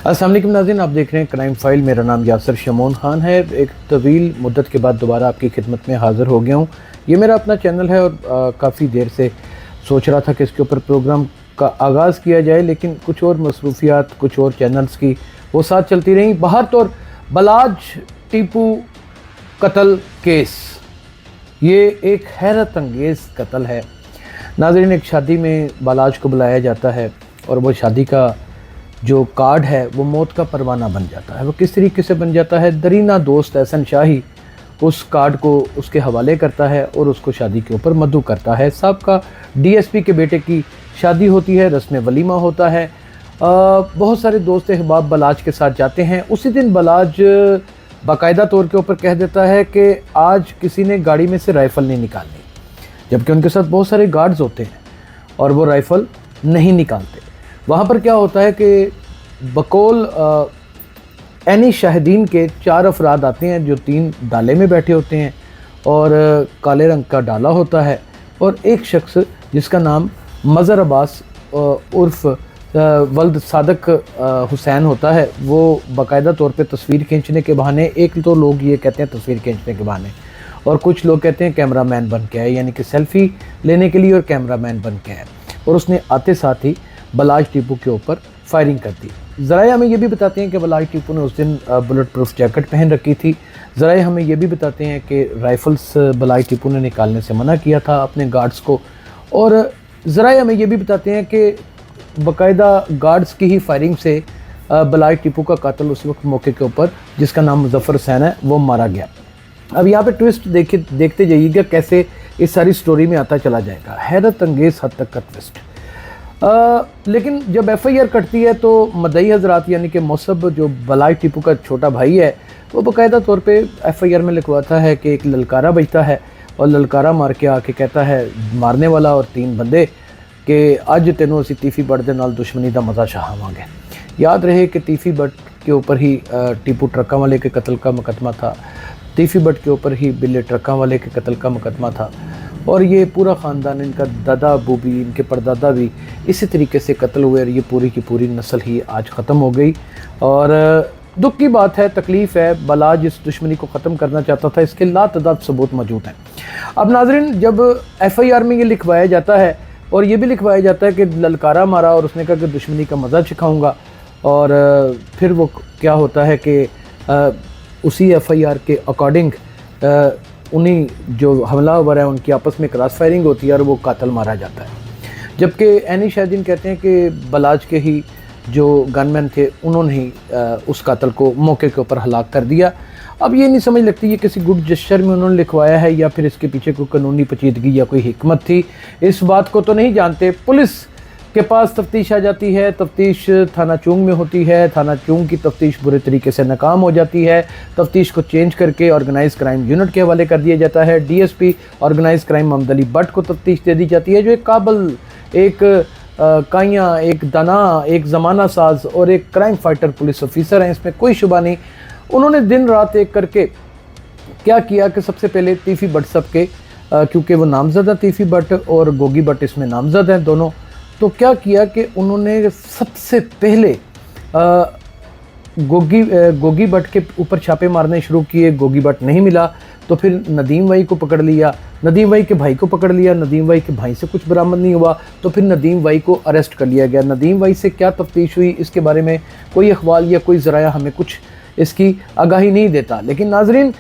अस्सलाम वालेकुम नाज़रीन, आप देख रहे हैं क्राइम फाइल। मेरा नाम यासर शमोन खान है। एक तवील मुद्दत के बाद दोबारा आपकी खिदमत में हाज़िर हो गया हूँ। ये मेरा अपना चैनल है और काफ़ी देर से सोच रहा था कि इसके ऊपर प्रोग्राम का आगाज़ किया जाए, लेकिन कुछ और मसरूफियात, कुछ और चैनल्स की वो साथ चलती रहीं। बाहर तो बलाज टीपू कत्ल केस, ये एक हैरत अंगेज़ कत्ल है नाज़रीन। एक शादी में बालाज को बुलाया जाता है और वो शादी का जो कार्ड है वो मौत का परवाना बन जाता है। वो किस तरीके से बन जाता है? दरीना दोस्त एहसन शाही उस कार्ड को उसके हवाले करता है और उसको शादी के ऊपर मदऊ करता है। साहब का डीएसपी के बेटे की शादी होती है, रस्म वलीमा होता है। बहुत सारे दोस्त अहबाब बलाज के साथ जाते हैं। उसी दिन बलाज बाकायदा तौर के ऊपर कह देता है कि आज किसी ने गाड़ी में से राइफ़ल नहीं निकालनी, जबकि उनके साथ बहुत सारे गार्ड्स होते हैं और वो राइफ़ल नहीं निकालते। वहाँ पर क्या होता है कि बकौल एनी शाहिदीन के 4 अफराद आते हैं जो 3 डाले में बैठे होते हैं और काले रंग का डाला होता है, और एक शख्स जिसका नाम मज़हर अब्बास उर्फ वल्द सादक हुसैन होता है, वो बाकायदा तौर पे तस्वीर खींचने के बहाने, एक तो लोग ये कहते हैं तस्वीर खींचने के बहाने और कुछ लोग कहते हैं कैमरामैन बन के आए, यानी कि सेल्फ़ी लेने के लिए और कैमरामैन बन के आए, और उसने आते साथ ही बलाज टीपू के ऊपर फायरिंग कर दी। ज़राए हमें ये भी बताते हैं कि बलाज टीपू ने उस दिन बुलेट प्रूफ जैकेट पहन रखी थी। ज़राए हमें ये भी बताते हैं कि राइफ़ल्स बलाज टीपू ने निकालने से मना किया था अपने गार्ड्स को, और ज़राए हमें ये भी बताते हैं कि बाकायदा गार्ड्स की ही फायरिंग से बलाज टीपू का कातिल उस वक्त मौके के ऊपर, जिसका नाम मुज़फ़्फ़र हुसैन है, वो मारा गया। अब यहाँ पे ट्विस्ट देखते जाइएगा कैसे इस सारी स्टोरी में आता चला जाएगा। हैरत अंगेज़ हद तक का ट्विस्ट। लेकिन जब FIR कटती है तो मदई हजरात यानी कि मौसब जो बलाज टीपू का छोटा भाई है, वो बाकायदा तौर पे FIR में लिखवाता है कि एक ललकारा बजता है और ललकारा मार के आके कहता है मारने वाला और 3 बंदे कि अज तेनों असी तीफी बट दे नाल दुश्मनी का मज़ा चाहावांगे। याद रहे कि तीफी बट के ऊपर ही टीपू ट्रकों वाले के कत्ल का मुकदमा था, तीफी बट के ऊपर ही बिल्ले ट्रकों वाले के कत्ल का मुकदमा था, और ये पूरा ख़ानदान, इनका दादा अबू भी, इनके परदादा भी इसी तरीके से कत्ल हुए और ये पूरी की पूरी नस्ल ही आज ख़त्म हो गई। और दुख की बात है, तकलीफ़ है, बलाज इस दुश्मनी को ख़त्म करना चाहता था, इसके लातदाद सबूत मौजूद हैं। अब नाज़रीन, जब FIR में ये लिखवाया जाता है और ये भी लिखवाया जाता है कि ललकारा मारा और उसने कहा कि दुश्मनी का मज़ा चखाऊँगा, और फिर वो क्या होता है कि उसी FIR के अकॉर्डिंग उन्हीं जो हमलावर है उनकी आपस में क्रॉस फायरिंग होती है और वो कातिल मारा जाता है। जबकि एनी शाहिदीन कहते हैं कि बलाज के ही जो गनमैन थे उन्होंने ही उस कातिल को मौके के ऊपर हलाक कर दिया। अब ये नहीं समझ लगती ये किसी गुड जेस्चर में उन्होंने लिखवाया है या फिर इसके पीछे कोई कानूनी पेचीदगी या कोई हिकमत थी, इस बात को तो नहीं जानते। पुलिस के पास तफ्तीश आ जाती है, तफ्तीश थाना चूंग में होती है, थाना चूंग की तफ्तीश बुरे तरीके से नाकाम हो जाती है, तफ्तीश को चेंज करके ऑर्गेनाइज क्राइम यूनिट के हवाले कर दिया जाता है। DSP organise crime Mohammad Ali Bhatt को तफ्तीश दे दी जाती है, जो एक काबिल, एक काया, एक दाना, एक ज़माना साज और एक क्राइम फाइटर पुलिस ऑफिसर हैं, इसमें कोई शुबा नहीं। उन्होंने दिन रात एक करके क्या किया कि सबसे पहले तीफी भट्ट साहब के, क्योंकि वो नामजद है, तीफी भट्ट और गोगी भट्ट इसमें नामजद हैं दोनों, तो क्या किया कि उन्होंने सबसे पहले गोगी भट्ट के ऊपर छापे मारने शुरू किए। गोगी भट्ट नहीं मिला तो फिर नदीम भाई को पकड़ लिया, नदीम भाई के भाई को पकड़ लिया, नदीम भाई के भाई से कुछ बरामद नहीं हुआ तो फिर नदीम भाई को अरेस्ट कर लिया गया। नदीम भाई से क्या तफ्तीश हुई इसके बारे में कोई अखबार या कोई ज़राया हमें कुछ इसकी आगाही नहीं देता। लेकिन नाजरीन,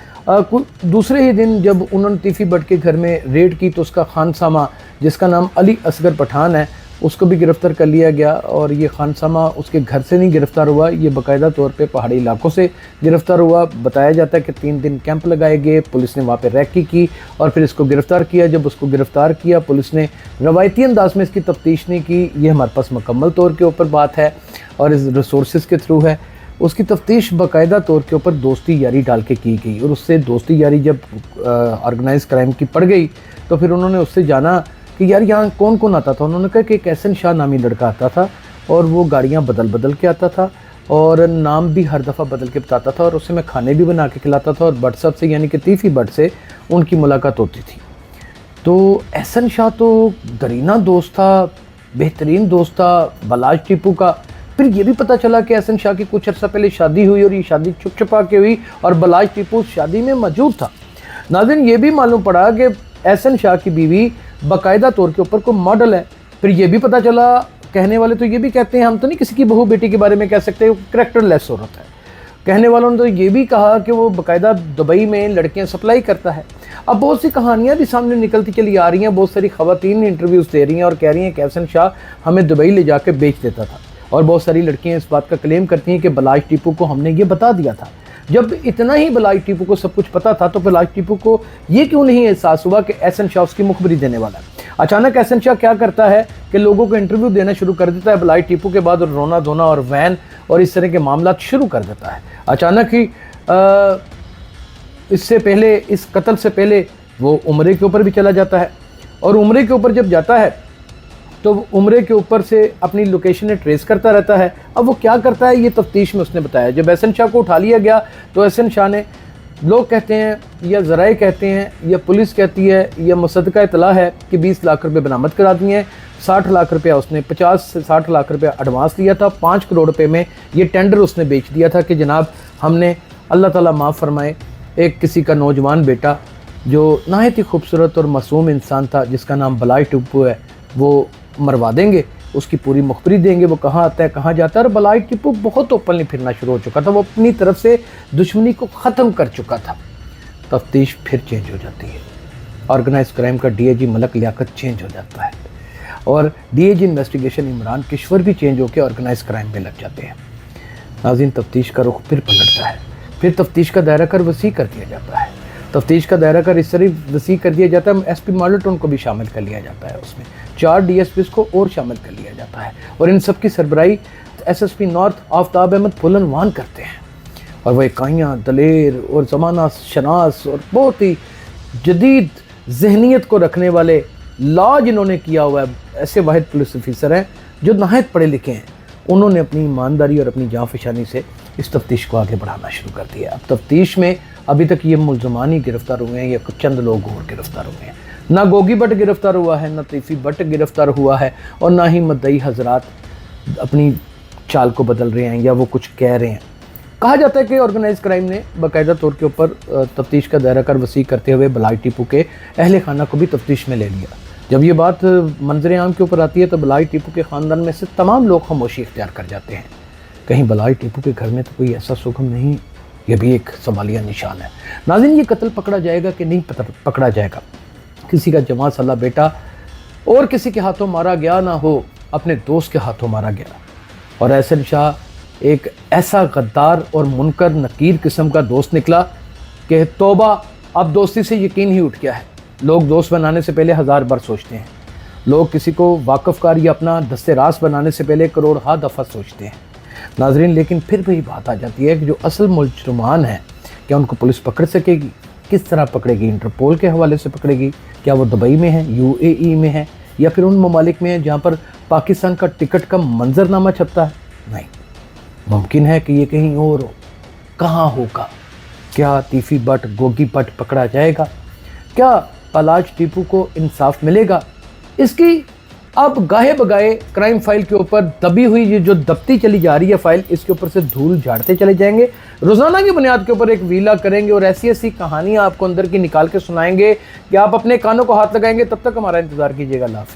दूसरे ही दिन जब उन्होंने तीफी भट्ट के घर में रेड की तो उसका खानसामा, जिसका नाम अली असगर पठान है, उसको भी गिरफ़्तार कर लिया गया। और ये खानसामा उसके घर से नहीं गिरफ़्तार हुआ, ये बाकायदा तौर पे पहाड़ी इलाकों से गिरफ़्तार हुआ। बताया जाता है कि 3 दिन कैंप लगाए गए, पुलिस ने वहाँ पे रैकी की और फिर इसको गिरफ़्तार किया। जब उसको गिरफ़्तार किया, पुलिस ने रवायती अंदाज में इसकी तफ्तीश नहीं की, ये हमारे पास मुकम्मल तौर के ऊपर बात है और इस रिसोर्स के थ्रू है। उसकी तफ्तीश बाकायदा तौर के ऊपर दोस्ती यारी डाल के की गई, और उससे दोस्ती यारी जब ऑर्गेनाइज क्राइम की पड़ गई तो फिर उन्होंने उससे जाना कि यार यहाँ कौन कौन आता था। उन्होंने कहा कि एक एहसन शाह नामी लड़का आता था और वो गाड़ियाँ बदल बदल के आता था और नाम भी हर दफ़ा बदल के बताता था, और उससे मैं खाने भी बना के खिलाता था, और भट्ट साहब से यानी कि तीफी भट्ट से उनकी मुलाकात होती थी। तो एहसन शाह तो दरीना दोस्त था, बेहतरीन दोस्त था बलाज टीपू का, फिर ये भी पता चला कि एहसन शाह की कुछ अर्सा पहले शादी हुई और ये शादी छुप छुपा के हुई और बलाज टीपू उस शादी में मौजूद था। नाज़रीन, ये भी मालूम पड़ा कि एहसन शाह की बीवी बाकायदा तौर के ऊपर कोई मॉडल है। फिर ये भी पता चला, कहने वाले तो ये भी कहते हैं, हम तो नहीं किसी की बहू बेटी के बारे में कह सकते, करैक्टरलेस औरत है। कहने वालों ने तो ये भी कहा कि वो बाकायदा दुबई में लड़कियां सप्लाई करता है। अब बहुत सी कहानियां भी सामने निकलती चली आ रही हैं, बहुत सारी खवातीन इंटरव्यूज़ दे रही हैं और कह रही हैं कि एहसन शाह हमें दुबई ले जाकर बेच देता था। और बहुत सारी लड़कियां इस बात का क्लेम करती हैं कि बलाज टीपू को हमने ये बता दिया था। जब इतना ही बलाज टीपू को सब कुछ पता था तो बलाज टीपू को ये क्यों नहीं एहसास हुआ कि एहसन शाह उसकी मुखबरी देने वाला है। अचानक एहसन शाह क्या करता है कि लोगों को इंटरव्यू देना शुरू कर देता है बलाज टीपू के बाद, और रोना धोना और वैन और इस तरह के मामला शुरू कर देता है। अचानक ही इससे पहले, इस कत्ल से पहले वो उम्रे के ऊपर भी चला जाता है, और उम्रे के ऊपर जब जाता है तो उम्रे के ऊपर से अपनी लोकेशन ट्रेस करता रहता है। अब वो क्या करता है ये तफ्तीश में उसने बताया। जब एहसन शाह को उठा लिया गया तो एहसन शाह ने, लोग कहते हैं या ज़राए कहते हैं या पुलिस कहती है या मुसद्दका इतला है कि 20 लाख रुपए बरामद करा दिए हैं। 60 लाख रुपया उसने 50 से 60 लाख रुपया एडवांस लिया था। 5 करोड़ रुपए में ये टेंडर उसने बेच दिया था कि जनाब हमने, अल्लाह ताला माफ़ फरमाए, एक किसी का नौजवान बेटा जो नहायत ही खूबसूरत और मासूम इंसान था जिसका नाम बलाज टीपू है, वो मरवा देंगे, उसकी पूरी मुखबरी देंगे, वो कहाँ आता है कहाँ जाता है। और बलाज टीपू बहुत ओपनली फिरना शुरू हो चुका था, वो अपनी तरफ से दुश्मनी को ख़त्म कर चुका था। तफ्तीश फिर चेंज हो जाती है, ऑर्गेनाइज क्राइम का डीआईजी मलक लियाकत चेंज हो जाता है और डीआईजी इन्वेस्टिगेशन इमरान किश्वर भी चेंज होकर ऑर्गेनाइज क्राइम में लग जाते हैं। नाज़रीन, तफ्तीश का रुख फिर पलटता है, फिर तफ्तीश का दायरा कर वसी कर दिया जाता है। तफ्तीश का दायरा कर इस तरह वसी कर दिया जाता है, एसपी मॉडल टाउन को भी शामिल कर लिया जाता है, उसमें 4 डीएसपीज़ को और शामिल कर लिया जाता है और इन सब की सरबराही एसएसपी नॉर्थ आफ्ताब अहमद फुलनवान करते हैं। और वह इकाइयाँ दलेर और ज़माना शनास और बहुत ही जदीद जहनीत को रखने वाले लॉ जिन्होंने किया हुआ है, ऐसे वाहिद पुलिस ऑफिसर हैं जो नहायत पढ़े लिखे हैं। उन्होंने अपनी ईमानदारी और अपनी जाँफशानी से इस तफ्तीश को आगे बढ़ाना शुरू कर दिया। अब तफ्तीश में अभी तक ये मुल्ज़मान ही गिरफ्तार हुए हैं या कुछ चंद लोग और गिरफ्तार हुए हैं। ना गोगी भट्ट गिरफ्तार हुआ है, ना तीफी भट्ट गिरफ्तार हुआ है और ना ही मुद्दई हजरात अपनी चाल को बदल रहे हैं या वो कुछ कह रहे हैं। कहा जाता है कि ऑर्गेनाइज क्राइम ने बाकायदा तौर के ऊपर तफ्तीश का दायरा कर वसी करते हुए बलाज टीपू के अहले खाना को भी तफ्तीश में ले लिया। जब ये बात मंजर आम के ऊपर आती है तो बलाज टीपू के ख़ानदान में से तमाम लोग खामोशी इख्तियार कर जाते हैं। कहीं बलाज टीपू के घर में तो कोई ऐसा सुगम नहीं, ये भी एक सवालिया निशान है। नाज़रीन, ये कत्ल पकड़ा जाएगा कि नहीं पकड़ा जाएगा? किसी का जवां साला बेटा और किसी के हाथों मारा गया ना हो, अपने दोस्त के हाथों मारा गया। और एहसन शाह एक ऐसा गद्दार और मुनकर नकीर किस्म का दोस्त निकला कि तौबा, अब दोस्ती से यकीन ही उठ गया है। लोग दोस्त बनाने से पहले 1000 बार सोचते हैं। लोग किसी को वाकफ़कार या अपना दस्ते रास बनाने से पहले करोड़ हा दफ़ा सोचते हैं। नाजरीन, लेकिन फिर वही बात आ जाती है कि जो असल मुजरिमान हैं, क्या उनको पुलिस पकड़ सकेगी? किस तरह पकड़ेगी? इंटरपोल के हवाले से पकड़ेगी? क्या वो दुबई में है, यूएई में है, या फिर उन ममालिक में है जहाँ पर पाकिस्तान का टिकट का मंजरनामा छपता है? नहीं, मुमकिन है कि ये कहीं और हो। कहाँ होगा? क्या तीफी भट्ट, गोगी भट्ट पकड़ा जाएगा? क्या बलाज टीपू को इंसाफ मिलेगा? इसकी अब गाहे बगाए क्राइम फाइल के ऊपर दबी हुई ये जो दबती चली जा रही है फाइल, इसके ऊपर से धूल झाड़ते चले जाएंगे। रोज़ाना की बुनियाद के ऊपर एक वीला करेंगे और ऐसी ऐसी कहानियां आपको अंदर की निकाल के सुनाएंगे कि आप अपने कानों को हाथ लगाएंगे। तब तक हमारा इंतज़ार कीजिएगा। अल्लाह हाफ़िज़।